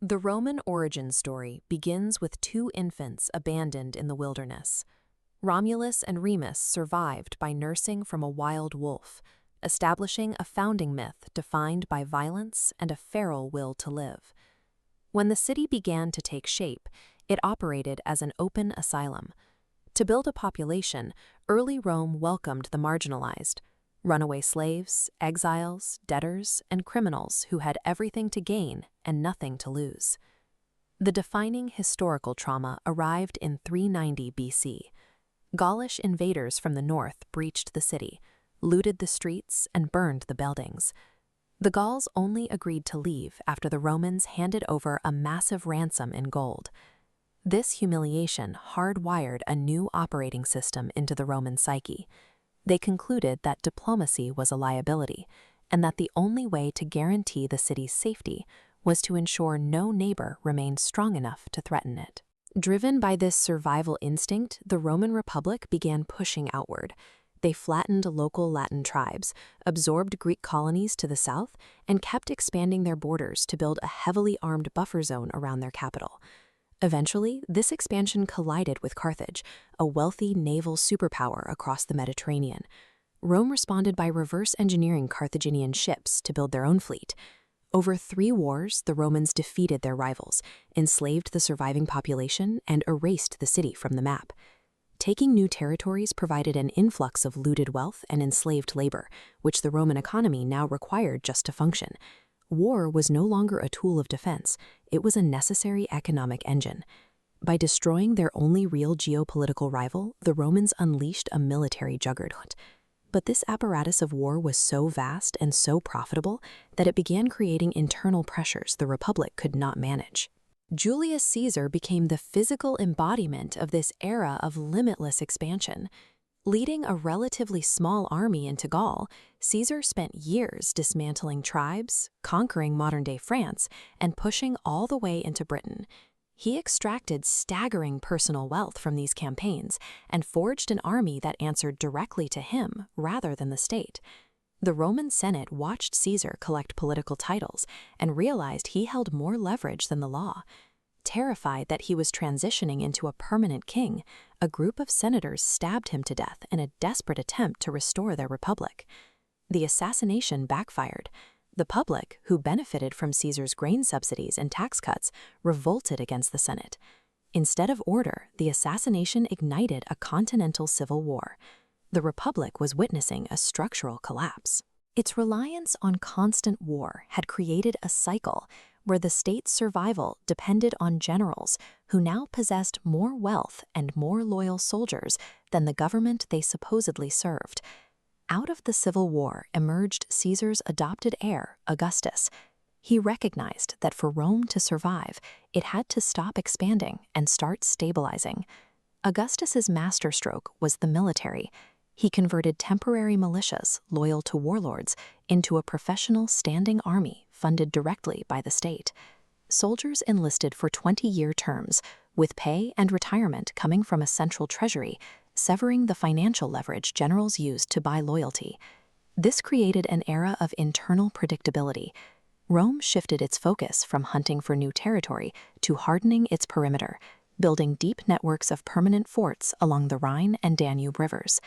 The Roman origin story begins with two infants abandoned in the wilderness. Romulus and Remus survived by nursing from a wild wolf, establishing a founding myth defined by violence and a feral will to live. When the city began to take shape, it operated as an open asylum. To build a population, early Rome welcomed the marginalized, runaway slaves, exiles, debtors, and criminals who had everything to gain and nothing to lose. The defining historical trauma arrived in 390 BC. Gaulish invaders from the north breached the city, looted the streets, and burned the buildings. The Gauls only agreed to leave after the Romans handed over a massive ransom in gold. This humiliation hardwired a new operating system into the Roman psyche. They concluded that diplomacy was a liability, and that the only way to guarantee the city's safety was to ensure no neighbor remained strong enough to threaten it. Driven by this survival instinct, the Roman Republic began pushing outward. They flattened local Latin tribes, absorbed Greek colonies to the south, and kept expanding their borders to build a heavily armed buffer zone around their capital. Eventually, this expansion collided with Carthage, a wealthy naval superpower across the Mediterranean. Rome responded by reverse engineering Carthaginian ships to build their own fleet. Over 3 wars, the Romans defeated their rivals, enslaved the surviving population, and erased the city from the map. Taking new territories provided an influx of looted wealth and enslaved labor, which the Roman economy now required just to function. War was no longer a tool of defense, it was a necessary economic engine. By destroying their only real geopolitical rival, the Romans unleashed a military juggernaut. But this apparatus of war was so vast and so profitable that it began creating internal pressures the Republic could not manage. Julius Caesar became the physical embodiment of this era of limitless expansion. Leading a relatively small army into Gaul, Caesar spent years dismantling tribes, conquering modern-day France, and pushing all the way into Britain. He extracted staggering personal wealth from these campaigns and forged an army that answered directly to him rather than the state. The Roman Senate watched Caesar collect political titles and realized he held more leverage than the law. Terrified that he was transitioning into a permanent king, a group of senators stabbed him to death in a desperate attempt to restore their republic. The assassination backfired. The public, who benefited from Caesar's grain subsidies and tax cuts, revolted against the Senate. Instead of order, the assassination ignited a continental civil war. The republic was witnessing a structural collapse. Its reliance on constant war had created a cycle where the state's survival depended on generals who now possessed more wealth and more loyal soldiers than the government they supposedly served. Out of the Civil War emerged Caesar's adopted heir, Augustus. He recognized that for Rome to survive, it had to stop expanding and start stabilizing. Augustus's masterstroke was the military. He converted temporary militias, loyal to warlords, into a professional standing army funded directly by the state. Soldiers enlisted for 20-year terms, with pay and retirement coming from a central treasury, severing the financial leverage generals used to buy loyalty. This created an era of internal predictability. Rome shifted its focus from hunting for new territory to hardening its perimeter, building deep networks of permanent forts along the Rhine and Danube rivers.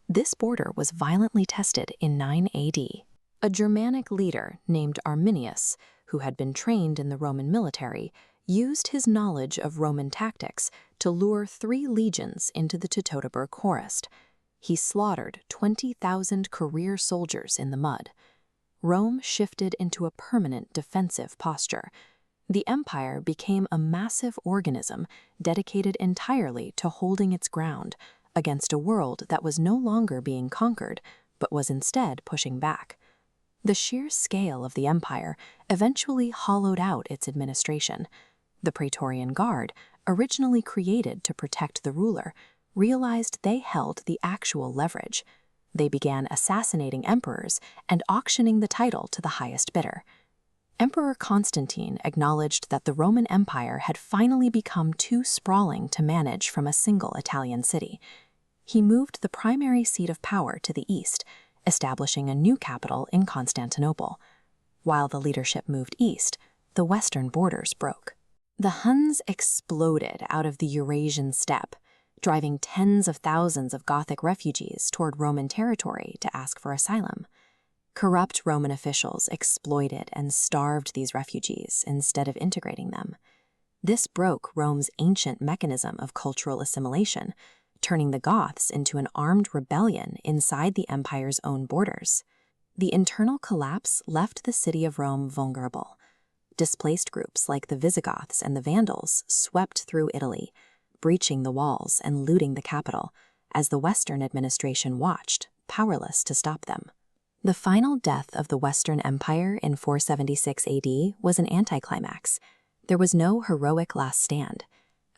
This border was violently tested in 9 AD. A Germanic leader named Arminius, who had been trained in the Roman military, used his knowledge of Roman tactics to lure 3 legions into the Teutoburg Forest. He slaughtered 20,000 career soldiers in the mud. Rome shifted into a permanent defensive posture. The empire became a massive organism dedicated entirely to holding its ground against a world that was no longer being conquered, but was instead pushing back. The sheer scale of the empire eventually hollowed out its administration. The Praetorian Guard, originally created to protect the ruler, realized they held the actual leverage. They began assassinating emperors and auctioning the title to the highest bidder. Emperor Constantine acknowledged that the Roman Empire had finally become too sprawling to manage from a single Italian city. He moved the primary seat of power to the east, establishing a new capital in Constantinople. While the leadership moved east, the western borders broke. The Huns exploded out of the Eurasian steppe, driving tens of thousands of Gothic refugees toward Roman territory to ask for asylum. Corrupt Roman officials exploited and starved these refugees instead of integrating them. This broke Rome's ancient mechanism of cultural assimilation, turning the Goths into an armed rebellion inside the empire's own borders. The internal collapse left the city of Rome vulnerable. Displaced groups like the Visigoths and the Vandals swept through Italy, breaching the walls and looting the capital, as the Western administration watched, powerless to stop them. The final death of the Western Empire in 476 AD was an anticlimax. There was no heroic last stand.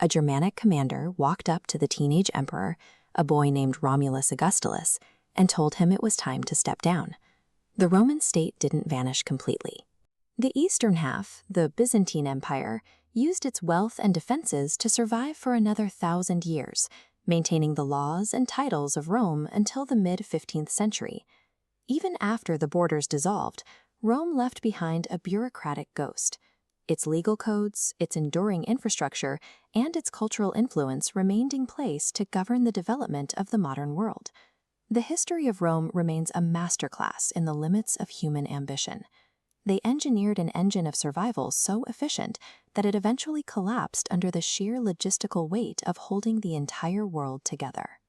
A Germanic commander walked up to the teenage emperor, a boy named Romulus Augustulus, and told him it was time to step down. The Roman state didn't vanish completely. The eastern half, the Byzantine Empire, used its wealth and defenses to survive for another 1,000 years, maintaining the laws and titles of Rome until the mid-15th century. Even after the borders dissolved, Rome left behind a bureaucratic ghost. Its legal codes, its enduring infrastructure, and its cultural influence remained in place to govern the development of the modern world. The history of Rome remains a masterclass in the limits of human ambition. They engineered an engine of survival so efficient that it eventually collapsed under the sheer logistical weight of holding the entire world together.